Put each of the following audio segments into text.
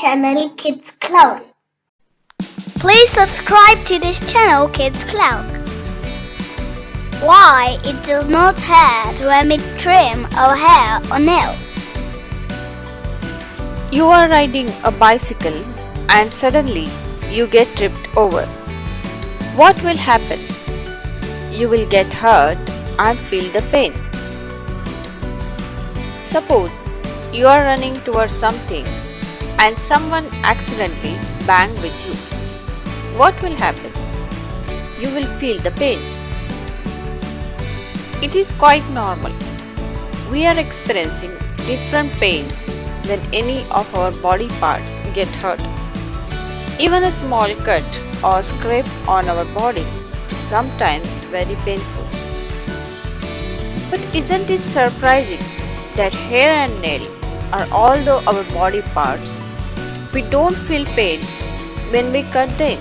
channel Kids Cloud. Please subscribe to this channel Kids Cloud. Why it does not hurt when we trim our hair or nails? You are riding a bicycle and suddenly you get tripped over. What will happen? You will get hurt and feel the pain. Suppose you are running towards something and someone accidentally banged with you. What will happen? You will feel the pain. It is quite normal. We are experiencing different pains when any of our body parts get hurt. Even a small cut or scrape on our body is sometimes very painful. But isn't it surprising that hair and nail are although our body parts, we don't feel pain when we cut them?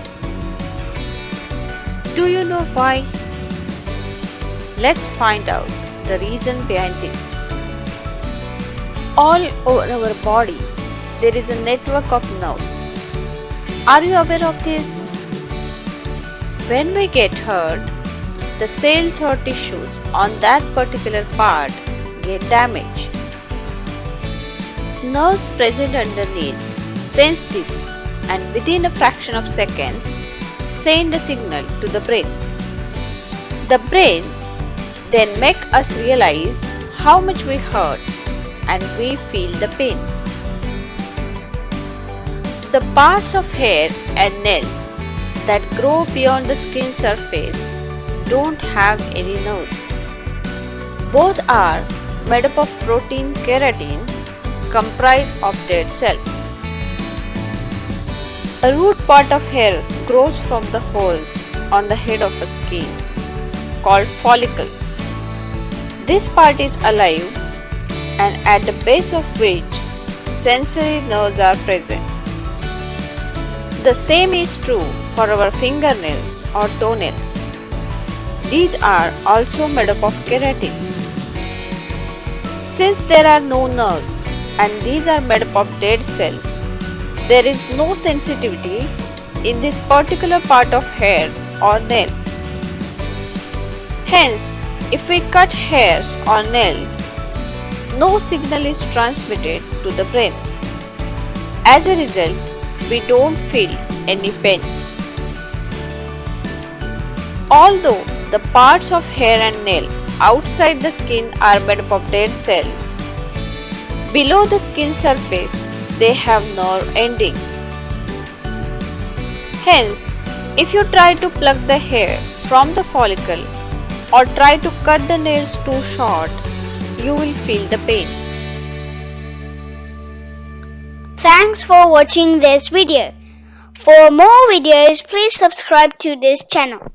Do you know why? Let's find out the reason behind this. All over our body, there is a network of nerves. Are you aware of this? When we get hurt, the cells or tissues on that particular part get damaged. Nerves present underneath sense this and within a fraction of seconds send a signal to the brain. The brain then makes us realize how much we hurt and we feel the pain. The parts of hair and nails that grow beyond the skin surface don't have any nerves. Both are made up of protein keratin comprised of dead cells. A root part of hair grows from the holes on the head of a skin called follicles. This part is alive and at the base of which sensory nerves are present. The same is true for our fingernails or toenails. These are also made up of keratin. Since there are no nerves and these are made up of dead cells, there is no sensitivity in this particular part of hair or nail. Hence, if we cut hairs or nails, no signal is transmitted to the brain. As a result, we don't feel any pain. Although the parts of hair and nail outside the skin are made up of dead cells, below the skin surface they have nerve endings. Hence, if you try to pluck the hair from the follicle or try to cut the nails too short, you will feel the pain. Thanks for watching this video. For more videos, please subscribe to this channel.